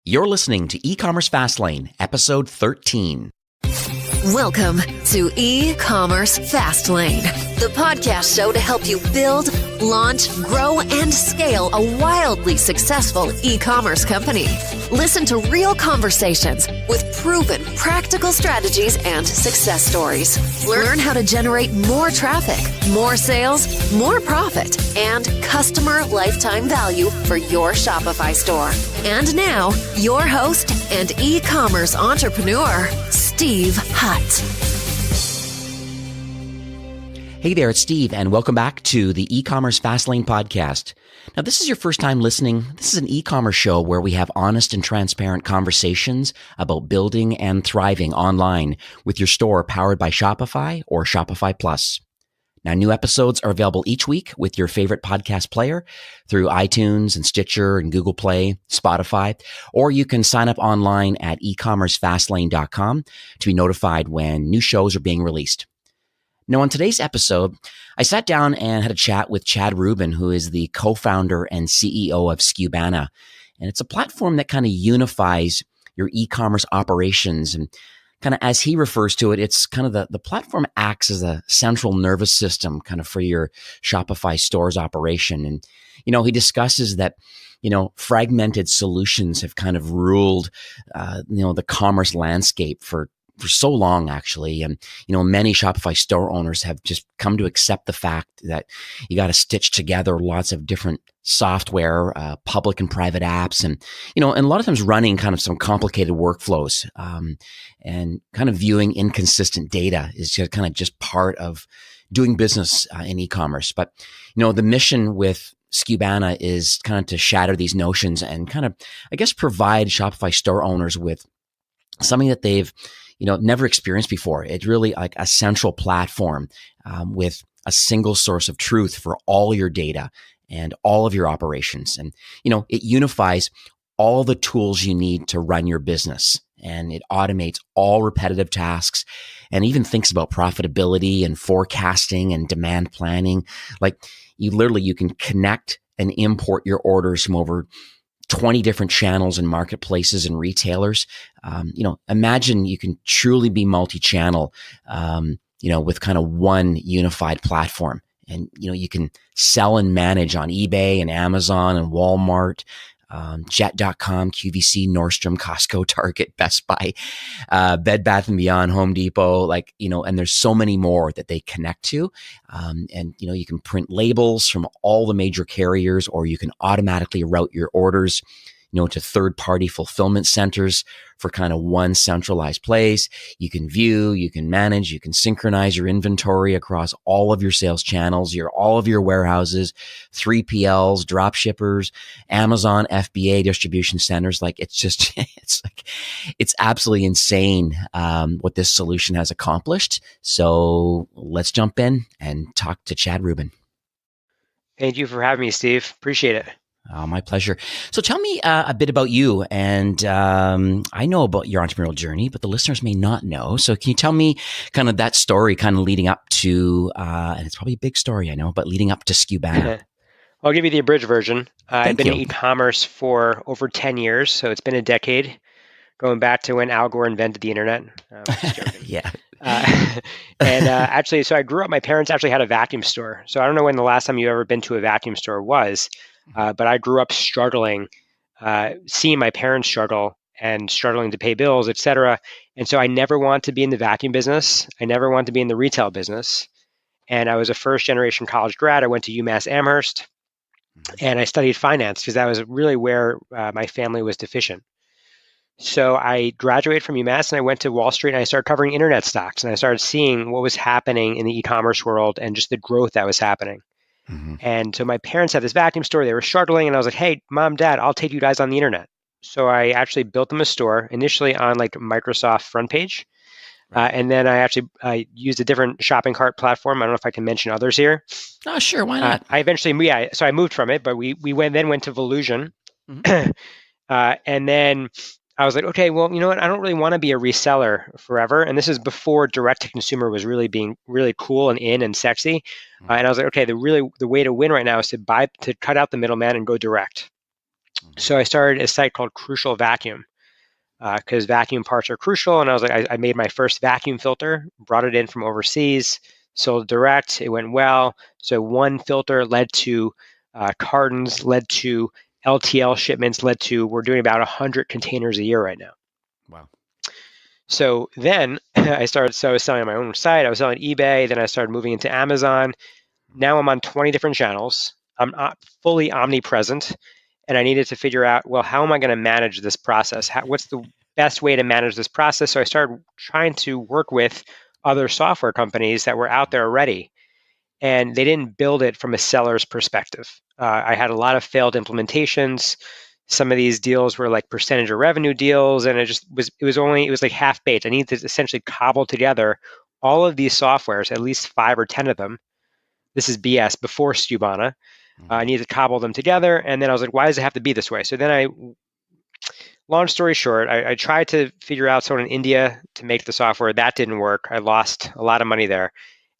You're listening to E-Commerce Fastlane, episode 13. Welcome to E-Commerce Fastlane, the podcast show to help you build, launch, grow, and scale a wildly successful e-commerce company. Listen to real conversations with proven practical strategies and success stories. Learn how to generate more traffic, more sales, more profit, and customer lifetime value for your Shopify store. And now, your host and e-commerce entrepreneur, Steve Hutt. Hey there, it's Steve, and welcome back to the E-Commerce Fastlane podcast. Now, this is your first time listening. This is an e-commerce show where we have honest and transparent conversations about building and thriving online with your store powered by Shopify or Shopify Plus. Now, new episodes are available each week with your favorite podcast player through iTunes and Stitcher and Google Play, Spotify, or you can sign up online at ecommercefastlane.com to be notified when new shows are being released. Now, on today's episode, I sat down and had a chat with Chad Rubin, who is the co-founder and CEO of Skubana. And it's a platform that kind of unifies your e-commerce operations. And kind of as he refers to it, it's kind of the platform acts as a central nervous system kind of for your Shopify store's operation. And, he discusses that, fragmented solutions have kind of ruled, the commerce landscape for so long, actually. And, many Shopify store owners have just come to accept the fact that you got to stitch together lots of different software, public and private apps, and, and a lot of times running kind of some complicated workflows, and kind of viewing inconsistent data is just part of doing business in e-commerce. But, the mission with Skubana is kind of to shatter these notions and kind of, provide Shopify store owners with something that they've never experienced before. It's really like a central platform with a single source of truth for all your data and all of your operations. And, it unifies all the tools you need to run your business, and it automates all repetitive tasks and even thinks about profitability and forecasting and demand planning. Like you can connect and import your orders from over 20 different channels and marketplaces and retailers. Imagine you can truly be multi-channel, with kind of one unified platform. And, you can sell and manage on eBay and Amazon and Walmart, Jet.com, QVC, Nordstrom, Costco, Target, Best Buy, Bed Bath & Beyond, Home Depot, and there's so many more that they connect to. And, you can print labels from all the major carriers, or you can automatically route your orders, to third-party fulfillment centers for kind of one centralized place. You can view, you can manage, you can synchronize your inventory across all of your sales channels, all of your warehouses, 3PLs, drop shippers, Amazon, FBA distribution centers. It's absolutely insane what this solution has accomplished. So let's jump in and talk to Chad Rubin. Thank you for having me, Steve. Appreciate it. Oh, my pleasure. So tell me a bit about you. And I know about your entrepreneurial journey, but the listeners may not know. So can you tell me kind of that story kind of leading up to, and it's probably a big story, I know, but leading up to Skubana? I'll give you the abridged version. I've been you. in e-commerce for over 10 years, so it's been a decade, going back to when Al Gore invented the internet. Yeah. Actually, so I grew up, my parents actually had a vacuum store. So I don't know when the last time you've ever been to a vacuum store was, but I grew up struggling, seeing my parents struggle and struggling to pay bills, et cetera. And so I never wanted to be in the vacuum business. I never wanted to be in the retail business. And I was a first generation college grad. I went to UMass Amherst and I studied finance because that was really where my family was deficient. So I graduated from UMass and I went to Wall Street and I started covering internet stocks, and I started seeing what was happening in the e-commerce world and just the growth that was happening. Mm-hmm. And so my parents had this vacuum store, they were struggling, and I was like, hey, Mom, Dad, I'll take you guys on the internet. So I actually built them a store initially on like Microsoft front page. And then I used a different shopping cart platform. I don't know if I can mention others here. Oh, sure. Why not? I eventually, so I moved from it, but we went to Volusion. Mm-hmm. And then I was like, okay, well, you know what? I don't really want to be a reseller forever. And this is before direct to consumer was really being really cool and in and sexy. And I was like, okay, the way to win right now is to cut out the middleman and go direct. So I started a site called Crucial Vacuum because vacuum parts are crucial. And I was like, I made my first vacuum filter, brought it in from overseas, sold direct. It went well. So one filter led to cartons, led to LTL shipments, led to, we're doing about 100 containers a year right now. Wow. So then I was selling on my own site. I was selling eBay. Then I started moving into Amazon. Now I'm on 20 different channels. I'm fully omnipresent. And I needed to figure out, well, how am I going to manage this process? What's the best way to manage this process? So I started trying to work with other software companies that were out there already. And they didn't build it from a seller's perspective. I had a lot of failed implementations. Some of these deals were like percentage of revenue deals, and it was like half baked. I needed to essentially cobble together all of these softwares, at least 5 or 10 of them. This is BS before Skubana. I needed to cobble them together, and then I was like, why does it have to be this way? So then long story short, I tried to figure out someone in India to make the software. That didn't work. I lost a lot of money there.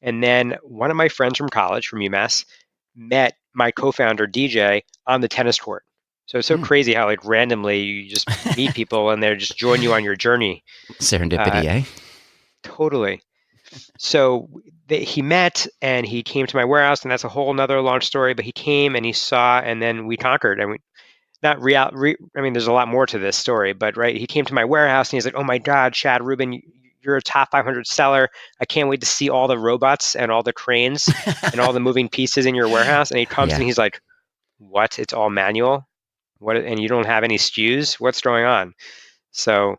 And then one of my friends from college, from UMass, met my co-founder, DJ, on the tennis court. So it's so crazy how like randomly you just meet people and they just join you on your journey. Serendipity, eh? Totally. So he met and he came to my warehouse, and that's a whole nother long story, but he came and he saw, and then we conquered. And I mean, there's a lot more to this story, but right, he came to my warehouse and he's like, oh my God, Chad Rubin, you're a top 500 seller. I can't wait to see all the robots and all the cranes and all the moving pieces in your warehouse. And he comes and he's like, what? It's all manual? What? And you don't have any SKUs? What's going on? So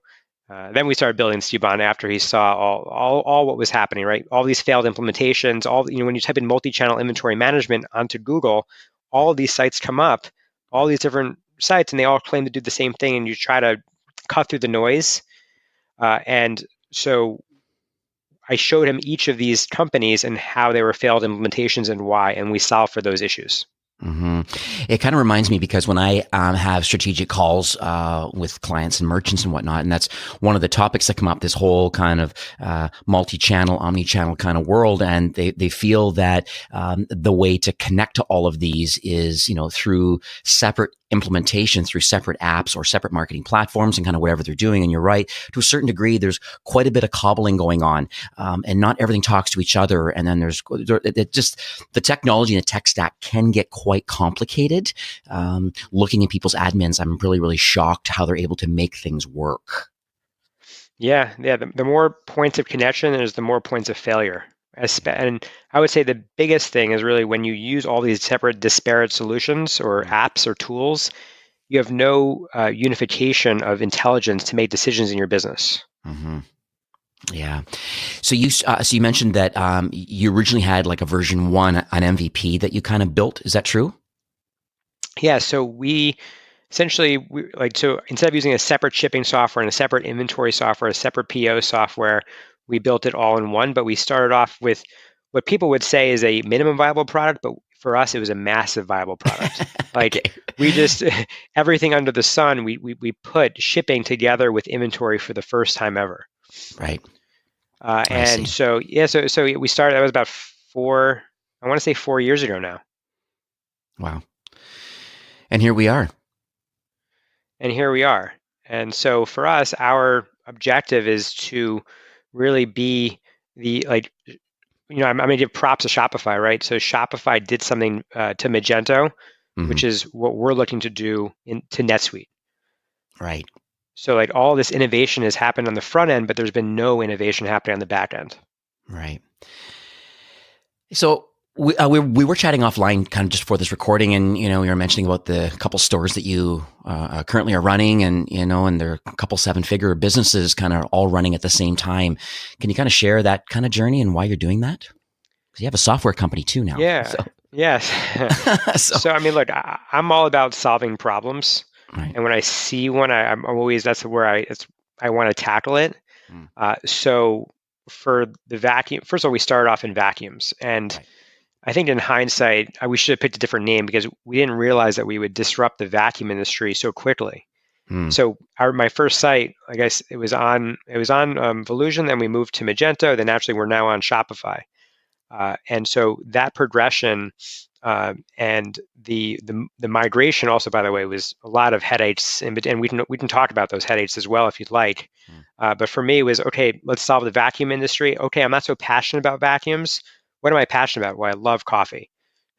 then we started building Skubana after he saw all what was happening, right? All these failed implementations, when you type in multi-channel inventory management onto Google, all of these sites come up, all these different sites, and they all claim to do the same thing, and you try to cut through the noise. And so I showed him each of these companies and how they were failed implementations and why, and we solved for those issues. Mm-hmm. It kind of reminds me, because when I have strategic calls with clients and merchants and whatnot, and that's one of the topics that come up, this whole kind of multi-channel, omni-channel kind of world, and they feel that the way to connect to all of these is, through separate implementation, through separate apps or separate marketing platforms and kind of whatever they're doing. And you're right, to a certain degree, there's quite a bit of cobbling going on, and not everything talks to each other. And then there's the technology and the tech stack can get quite complicated. Looking at people's admins, I'm really, really shocked how they're able to make things work. Yeah. The more points of connection, there's the more points of failure. And I would say the biggest thing is really when you use all these separate disparate solutions or apps or tools, you have no unification of intelligence to make decisions in your business. Mm-hmm. Yeah. So you mentioned that you originally had like a version 1, an MVP that you kind of built. Is that true? Yeah. So we essentially, instead of using a separate shipping software and a separate inventory software, a separate PO software, we built it all in one. But we started off with what people would say is a minimum viable product, but for us, it was a massive viable product. We just, everything under the sun, we put shipping together with inventory for the first time ever. Right. And so we started, that was about 4 years ago now. Wow. And here we are. And so for us, our objective is to really be I'm going to give props to Shopify, right? So Shopify did something to Magento, mm-hmm. which is what we're looking to do to NetSuite. Right. So all this innovation has happened on the front end, but there's been no innovation happening on the back end. Right. So we were chatting offline kind of just before this recording, and we were mentioning about the couple stores that you currently are running, and and they're a couple 7-figure businesses kind of all running at the same time. Can you kind of share that kind of journey and why you're doing that? Because you have a software company too now. Yeah. So. Yes. So I mean, look, I'm all about solving problems, right. And when I see one, I'm always that's where I want to tackle it. So for the vacuum, first of all, we started off in vacuums, and right. I think in hindsight, we should have picked a different name because we didn't realize that we would disrupt the vacuum industry so quickly. So my first site, I guess it was on Volusion, then we moved to Magento, then naturally we're now on Shopify. And so that progression And the migration also, by the way, was a lot of headaches, and we can talk about those headaches as well if you'd like. But for me, it was okay. Let's solve the vacuum industry. Okay, I'm not so passionate about vacuums. What am I passionate about? Well, I love coffee.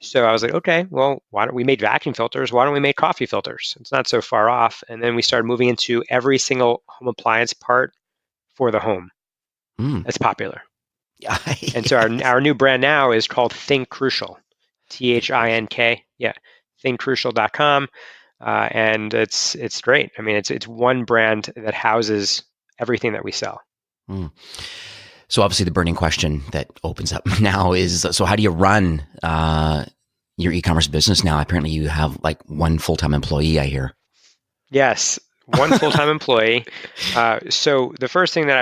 So I was like, okay, well, why don't we make vacuum filters? Why don't we make coffee filters? It's not so far off. And then we started moving into every single home appliance part for the home. That's popular. And so our new brand now is called Think Crucial, THINK. Yeah, thinkcrucial.com. And it's great. I mean, it's one brand that houses everything that we sell. So obviously the burning question that opens up now is, so how do you run your e-commerce business now? Apparently you have like one full-time employee, I hear. Yes, one full-time employee. So the first thing that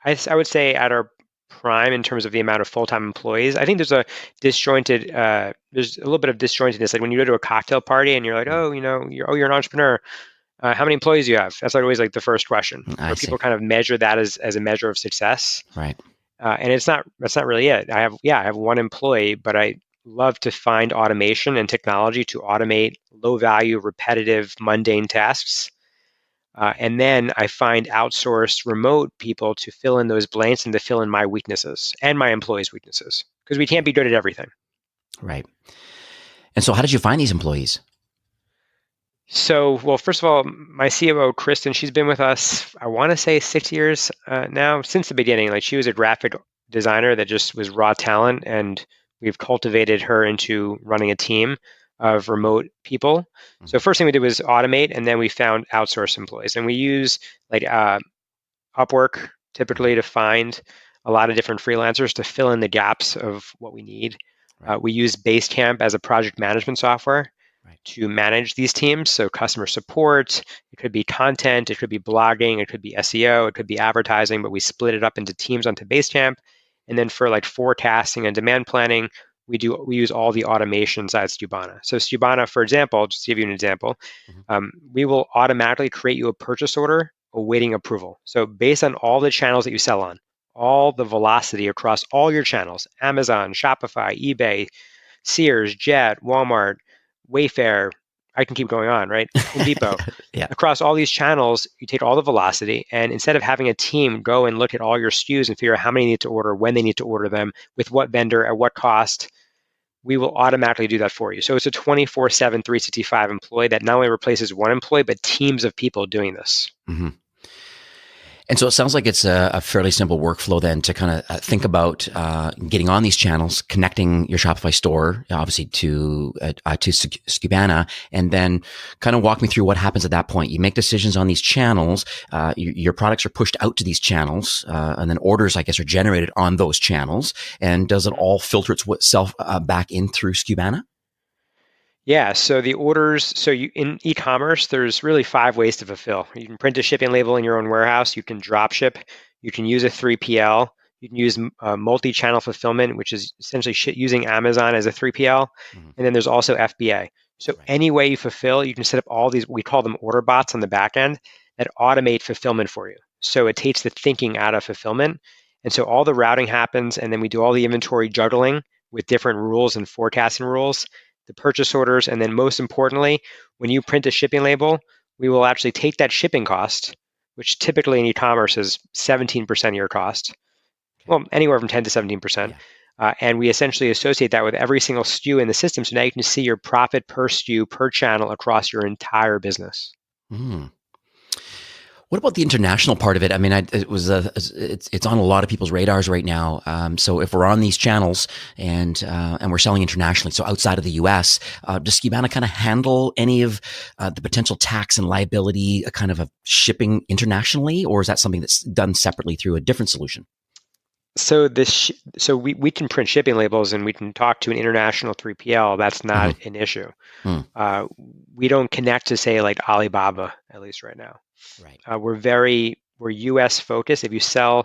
I would say at our prime in terms of the amount of full-time employees, I think there's a little bit of disjointedness. Like when you go to a cocktail party and you're like, oh, you're an entrepreneur. How many employees do you have? That's always like the first question, where people kind of measure that as a measure of success. Right. And that's not really it. I have one employee, but I love to find automation and technology to automate low-value, repetitive, mundane tasks. And then I find outsourced remote people to fill in those blanks and to fill in my weaknesses and my employees' weaknesses, because we can't be good at everything. Right. And so how did you find these employees? So, well, first of all, my COO, Kristen, she's been with us, I want to say 6 years now, since the beginning. Like, she was a graphic designer that just was raw talent, and we've cultivated her into running a team of remote people. So first thing we did was automate, and then we found outsourced employees. And we use like Upwork typically to find a lot of different freelancers to fill in the gaps of what we need. Right. We use Basecamp as a project management software to manage these teams. So customer support, it could be content, it could be blogging, it could be SEO, it could be advertising, but we split it up into teams onto Basecamp. And then for like forecasting and demand planning, we use all the automation side of Skubana. So Skubana, for example, just to give you an example, we will automatically create you a purchase order awaiting approval. So based on all the channels that you sell on, all the velocity across all your channels, Amazon, Shopify, eBay, Sears, Jet, Walmart, Wayfair, I can keep going on, right? Home Depot. Yeah. Across all these channels, you take all the velocity, and instead of having a team go and look at all your SKUs and figure out how many you need to order, when they need to order them, with what vendor, at what cost, we will automatically do that for you. So it's a 24/7, 365 employee that not only replaces one employee, but teams of people doing this. Mm-hmm. And so it sounds like it's a fairly simple workflow then to kind of think about getting on these channels, connecting your Shopify store, obviously to Skubana, and then kind of walk me through what happens at that point. You make decisions on these channels. Your products are pushed out to these channels, and then orders, I guess, are generated on those channels. And does it all filter itself back in through Skubana? Yeah, so the orders, in e-commerce, there's really 5 ways to fulfill. You can print a shipping label in your own warehouse, you can drop ship, you can use a 3PL, you can use multi-channel fulfillment, which is essentially using Amazon as a 3PL, and then there's also FBA. So any way you fulfill, you can set up all these, we call them order bots on the back end, that automate fulfillment for you. So it takes the thinking out of fulfillment, and so all the routing happens, and then we do all the inventory juggling with different rules and forecasting rules, the purchase orders, and then most importantly, when you print a shipping label, we will actually take that shipping cost, which typically in e-commerce is 17% of your cost, well, anywhere from 10 to 17%, and we essentially associate that with every single SKU in the system. So now you can see your profit per SKU, per channel across your entire business. What about the international part of it? I mean, it's on a lot of people's radars right now. So if we're on these channels and we're selling internationally, so outside of the US, does Skubana kind of handle any of the potential tax and liability kind of shipping internationally, or is that something that's done separately through a different solution? So we can print shipping labels and we can talk to an international 3PL. That's not an issue. We don't connect to, say, like Alibaba, at least right now. Right. We're US focused. If you sell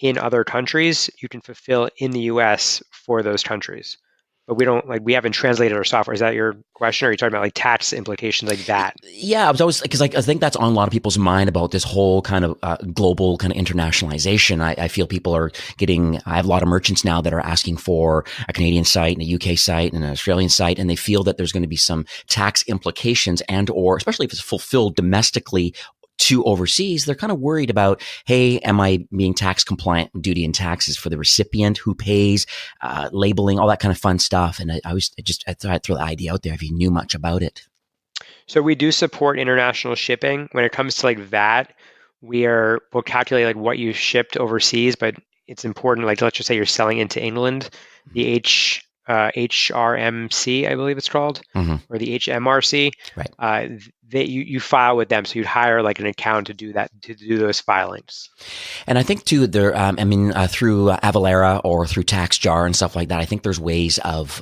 in other countries, you can fulfill in the US for those countries. but we haven't translated our software. Is that your question? Or are you talking about like tax implications like that? Yeah, I was always, because I think that's on a lot of people's mind about this whole kind of global kind of internationalization. I feel people are I have a lot of merchants now that are asking for a Canadian site and a UK site and an Australian site, and they feel that there's going to be some tax implications or especially if it's fulfilled domestically to overseas, they're kind of worried about, hey, am I being tax compliant with duty and taxes for the recipient, who pays, labeling, all that kind of fun stuff. And I thought I'd throw the idea out there if you knew much about it. So we do support international shipping. When it comes to like VAT, we'll calculate like what you shipped overseas, but it's important, like let's just say you're selling into England, the HRMC, I believe it's called, or the HMRC, right? That you file with them, so you'd hire like an account to do those filings. And I think too, through Avalara or through TaxJar and stuff like that, I think there's ways of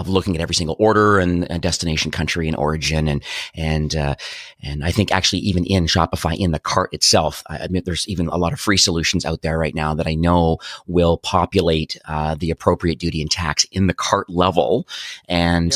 looking at every single order and destination, country, and origin, and I think actually even in Shopify, in the cart itself, I admit there's even a lot of free solutions out there right now that I know will populate the appropriate duty and tax in the cart level, and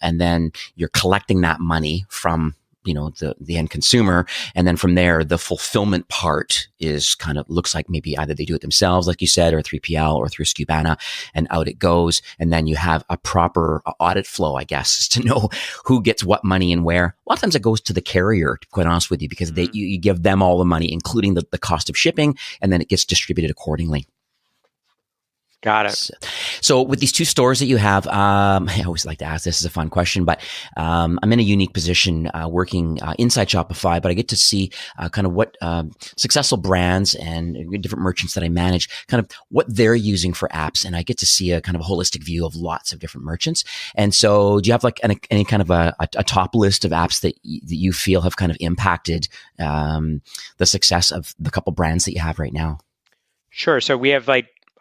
then you're collecting that money from the end consumer. And then from there, the fulfillment part is looks like maybe either they do it themselves, like you said, or 3PL or through Skubana, and out it goes. And then you have a proper audit flow, I guess, to know who gets what money and where. A lot of times it goes to the carrier, to be quite honest with you, because you give them all the money, including the cost of shipping, and then it gets distributed accordingly. Got it. So with these two stores that you have, I always like to ask, this is a fun question, but I'm in a unique position working inside Shopify, but I get to see kind of what successful brands and different merchants that I manage, kind of what they're using for apps. And I get to see a kind of a holistic view of lots of different merchants. And so do you have like any kind of a top list of apps that you feel have kind of impacted the success of the couple brands that you have right now? Sure. So we have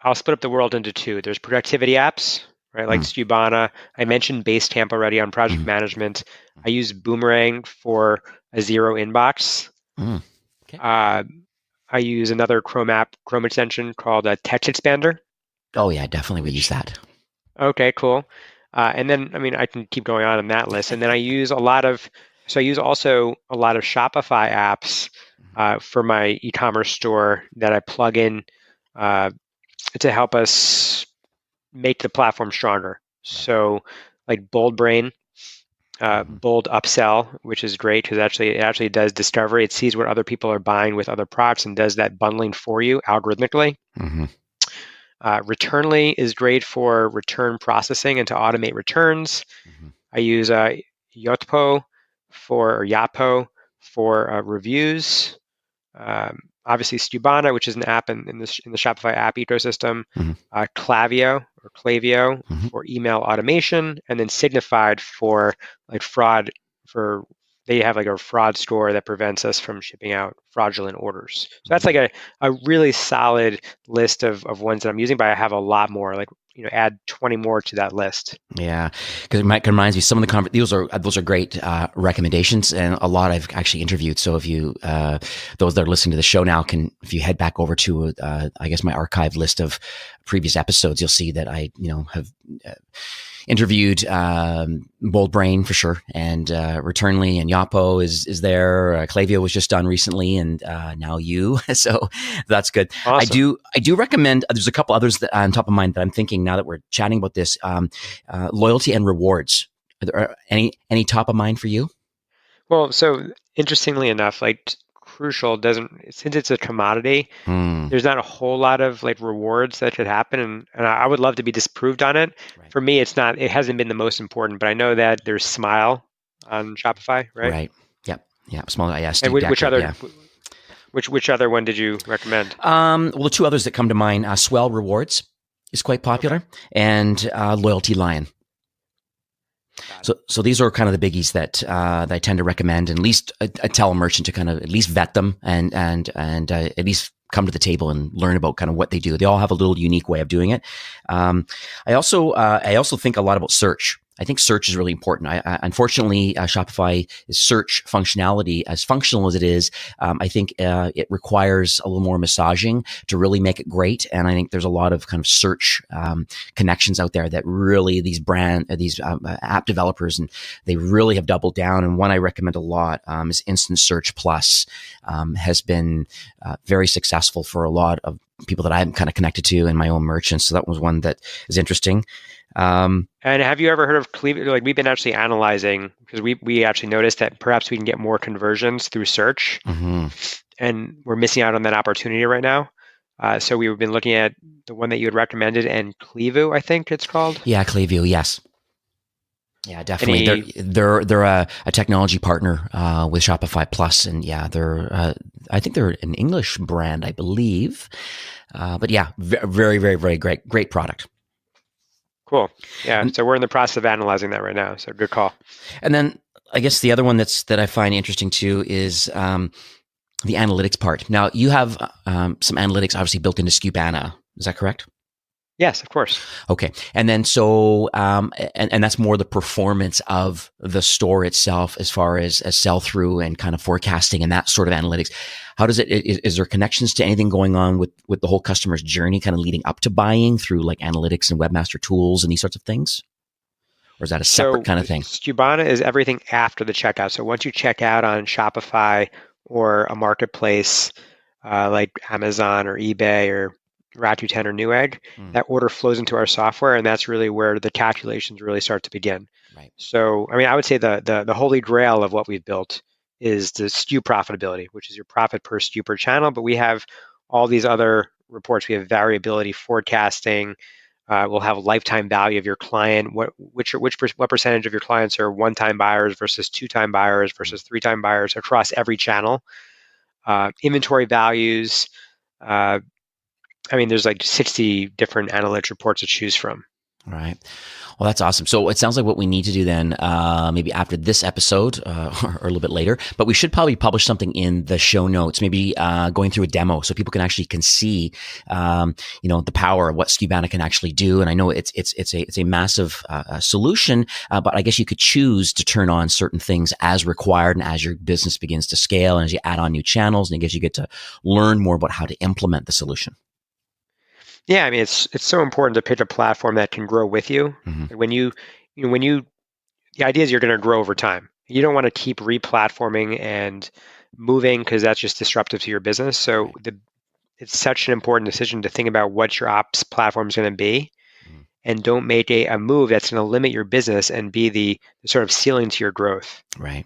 I'll split up the world into two. There's productivity apps, right? Like Skubana. I mentioned Basecamp already on project management. I use Boomerang for a zero inbox. Okay. I use another Chrome extension called a Text Expander. Oh yeah, definitely we use that. Okay, cool. And then, I can keep going on that list. And then I use also a lot of Shopify apps for my e-commerce store that I plug in to help us make the platform stronger. So like Bold Brain, Bold Upsell, which is great because it actually does discovery. It sees what other people are buying with other products and does that bundling for you algorithmically. Returnly is great for return processing and to automate returns. I use Yapo for reviews. Obviously Skubana, which is an app in the Shopify app ecosystem, Klaviyo for email automation, and then Signified for like fraud. They have like a fraud score that prevents us from shipping out fraudulent orders. So that's like a really solid list of ones that I'm using, but I have a lot more. Add 20 more to that list. Yeah, because it reminds me, some of the those are great recommendations, and a lot I've actually interviewed. So if you those that are listening to the show now if you head back over to I guess my archive list of previous episodes, you'll see that I have interviewed Bold Brain for sure, and Returnly and Yapo is there. Klaviyo was just done recently, and now you. So that's good. Awesome. I do recommend. There's a couple others that on top of mind that I'm thinking now that we're chatting about this. Loyalty and rewards. Are there any top of mind for you? Well, so interestingly enough, Crucial since it's a commodity, there's not a whole lot of rewards that could happen, and I would love to be disproved on it. Right. For me, it hasn't been the most important, but I know that there's Smile on Shopify, right? Right. Yep. Smile. Yeah. And which other one did you recommend? Well, the two others that come to mind, Swell Rewards is quite popular, and Loyalty Lion. So these are kind of the biggies that I tend to recommend, and at least I tell a merchant to kind of at least vet them and at least come to the table and learn about kind of what they do. They all have a little unique way of doing it. I also think a lot about search. I think search is really important. Unfortunately, Shopify search functionality, as functional as it is, I think it requires a little more massaging to really make it great. And I think there's a lot of kind of search connections out there that really these app developers, and they really have doubled down. And one I recommend a lot is Instant Search Plus. Has been very successful for a lot of people that I'm kind of connected to in my own merchants. So that was one that is interesting. And have you ever heard of Cleveland? Like, we've been actually analyzing, because we actually noticed that perhaps we can get more conversions through search, and we're missing out on that opportunity right now. So we've been looking at the one that you had recommended, and Clevu, I think it's called. Yeah, Clevu, yes. Yeah, definitely. They're a technology partner with Shopify Plus, and yeah, I think they're an English brand, I believe. But yeah, very, very, very great product. Cool. Yeah. So we're in the process of analyzing that right now. So good call. And then I guess the other one that I find interesting too is the analytics part. Now you have some analytics obviously built into Skubana. Is that correct? Yes, of course. Okay. And then so, and that's more the performance of the store itself as far as sell through and kind of forecasting and that sort of analytics. How does is there connections to anything going on with the whole customer's journey kind of leading up to buying through like analytics and webmaster tools and these sorts of things? Or is that a separate kind of thing? Skubana is everything after the checkout. So once you check out on Shopify or a marketplace like Amazon or eBay or Rakuten or Newegg, that order flows into our software, and that's really where the calculations really start to begin. Right. So, I mean, I would say the holy grail of what we've built is the SKU profitability, which is your profit per SKU per channel. But we have all these other reports. We have variability forecasting. We'll have lifetime value of your client. What percentage of your clients are one-time buyers versus two-time buyers versus three-time buyers across every channel. Inventory values. I mean, there's like 60 different analytics reports to choose from. All right. Well, that's awesome. So it sounds like what we need to do then, maybe after this episode or a little bit later, but we should probably publish something in the show notes, maybe going through a demo so people can see, the power of what Skubana can actually do. And I know it's a massive solution, but I guess you could choose to turn on certain things as required and as your business begins to scale and as you add on new channels, and I guess you get to learn more about how to implement the solution. Yeah, I mean, it's so important to pick a platform that can grow with you. Mm-hmm. When the idea is you're going to grow over time. You don't want to keep re-platforming and moving because that's just disruptive to your business. So it's such an important decision to think about what your ops platform is going to be, and don't make a move that's going to limit your business and be the sort of ceiling to your growth. Right.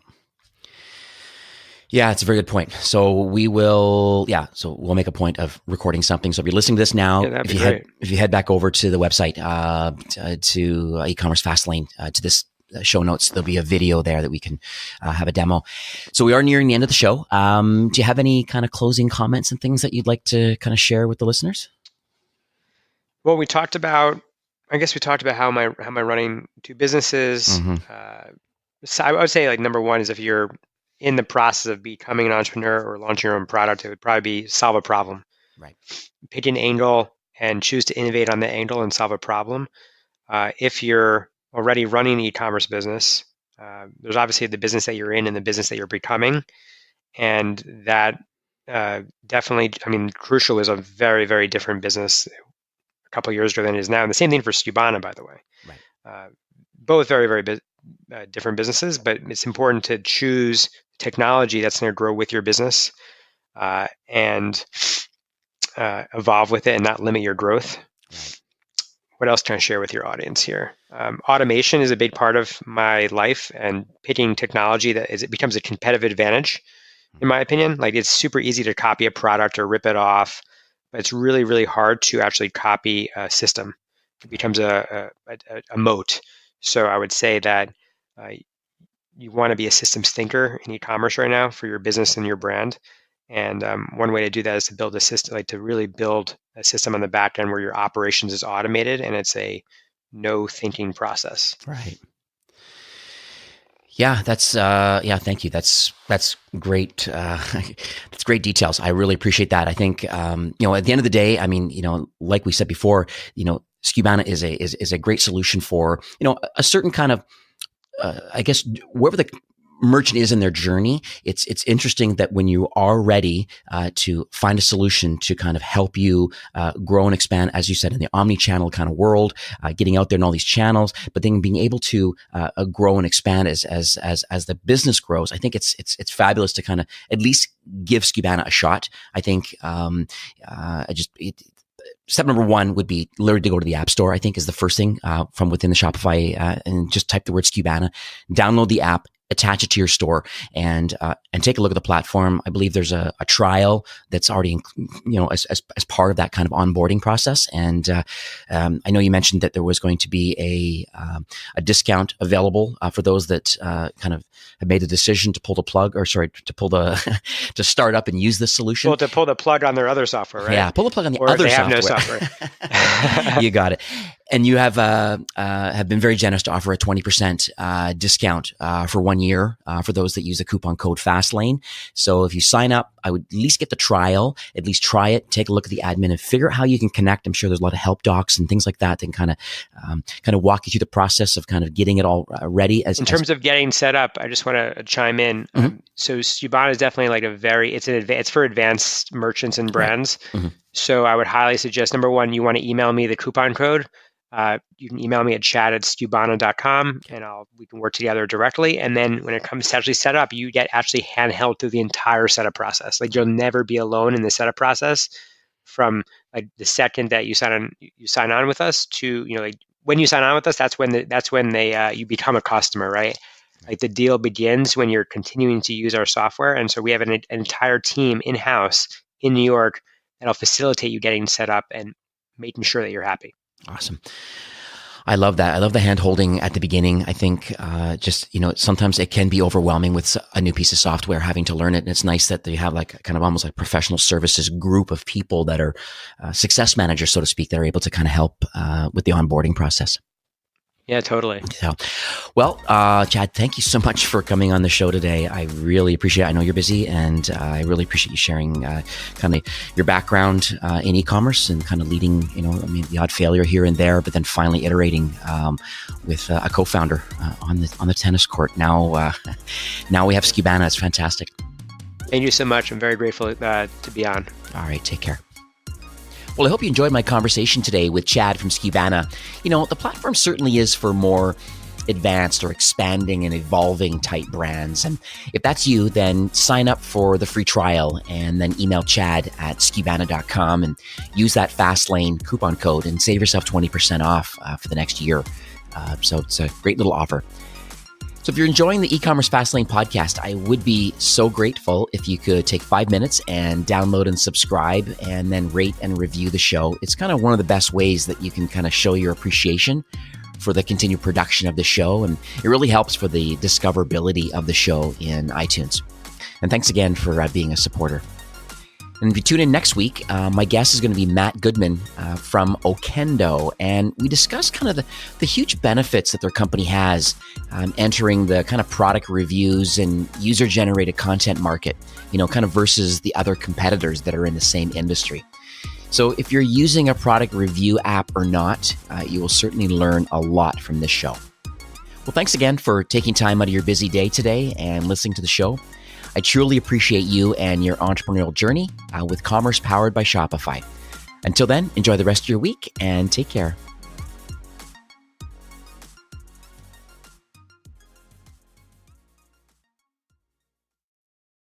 Yeah, it's a very good point. So we'll make a point of recording something. So if you're listening to this now, if you head back over to the website, to e-commerce Fastlane, to this show notes, there'll be a video there that we can have a demo. So we are nearing the end of the show. Do you have any kind of closing comments and things that you'd like to kind of share with the listeners? Well, we talked about how am I running two businesses. Mm-hmm. So I would say, like, number one is if you're in the process of becoming an entrepreneur or launching your own product, it would probably be solve a problem. Right. Pick an angle and choose to innovate on the angle and solve a problem. If you're already running an e-commerce business, there's obviously the business that you're in and the business that you're becoming. And that definitely, I mean, Crucial is a very, very different business a couple of years ago than it is now. And the same thing for Skubana, by the way. Right. Both very, very different businesses, but it's important to choose technology that's going to grow with your business and evolve with it and not limit your growth. Right. What else can I share with your audience here? Automation is a big part of my life, and picking technology it becomes a competitive advantage, in my opinion. Like, it's super easy to copy a product or rip it off, but it's really, really hard to actually copy a system. It becomes a moat. So I would say that you want to be a systems thinker in e-commerce right now for your business and your brand. And one way to do that is to build a system, like to really build a system on the back end where your operations is automated and it's a no thinking process. Right. Yeah, thank you. That's great. That's great details. I really appreciate that. I think, at the end of the day, I mean, like we said before, Skubana is a great solution for, a certain kind of, I guess, wherever the merchant is in their journey. It's interesting that when you are ready to find a solution to kind of help you grow and expand, as you said, in the omni-channel kind of world, getting out there in all these channels, but then being able to grow and expand as the business grows. I think it's fabulous to kind of at least give Skubana a shot. I think step number one would be literally to go to the App Store, I think, is the first thing from within the Shopify, and just type the word Skubana, download the app, attach it to your store, and take a look at the platform. I believe there's a trial that's already, as part of that kind of onboarding process. And I know you mentioned that there was going to be a discount available for those that kind of have made a decision to pull the plug, to start up and use this solution. Well, to pull the plug on their other software, right? Yeah, pull the plug on the or other if they software. Have no software. You got it. And you have been very generous to offer a 20% discount for 1 year for those that use the coupon code FASTLANE. So if you sign up, I would at least get the trial, at least try it, take a look at the admin, and figure out how you can connect. I'm sure there's a lot of help docs and things like that can kind of walk you through the process of kind of getting it all ready. In terms of getting set up, I just want to chime in. Mm-hmm. So Skubana is definitely like it's for advanced merchants and brands. Right. Mm-hmm. So I would highly suggest, number one, you want to email me the coupon code. You can email me at chat@skubana.com, and we can work together directly. And then when it comes to actually set up, you get actually handheld through the entire setup process. Like, you'll never be alone in the setup process from like the second that you sign on with us to, like when you sign on with us, that's when you become a customer, right? Like, the deal begins when you're continuing to use our software. And so we have an entire team in-house in New York that'll facilitate you getting set up and making sure that you're happy. Awesome. I love that. I love the hand holding at the beginning. I think sometimes it can be overwhelming with a new piece of software, having to learn it. And it's nice that they have like kind of almost like professional services group of people that are success managers, so to speak, that are able to kind of help with the onboarding process. Yeah, totally. So, well, Chad, thank you so much for coming on the show today. I really appreciate it. I know you're busy, and I really appreciate you sharing kind of your background in e-commerce and kind of leading, the odd failure here and there, but then finally iterating with a co-founder on the tennis court. Now we have Skubana. It's fantastic. Thank you so much. I'm very grateful to be on. All right, take care. Well, I hope you enjoyed my conversation today with Chad from Skubana. The platform certainly is for more advanced or expanding and evolving type brands. And if that's you, then sign up for the free trial and then email chad@skubana.com and use that FASTLANE coupon code and save yourself 20% off for the next year. So it's a great little offer. So if you're enjoying the e-commerce Fastlane podcast, I would be so grateful if you could take 5 minutes and download and subscribe and then rate and review the show. It's kind of one of the best ways that you can kind of show your appreciation for the continued production of the show. And it really helps for the discoverability of the show in iTunes. And thanks again for being a supporter. And if you tune in next week, my guest is going to be Matt Goodman from Okendo. And we discuss kind of the huge benefits that their company has entering the kind of product reviews and user-generated content market, kind of versus the other competitors that are in the same industry. So if you're using a product review app or not, you will certainly learn a lot from this show. Well, thanks again for taking time out of your busy day today and listening to the show. I truly appreciate you and your entrepreneurial journey with commerce powered by Shopify. Until then, enjoy the rest of your week and take care.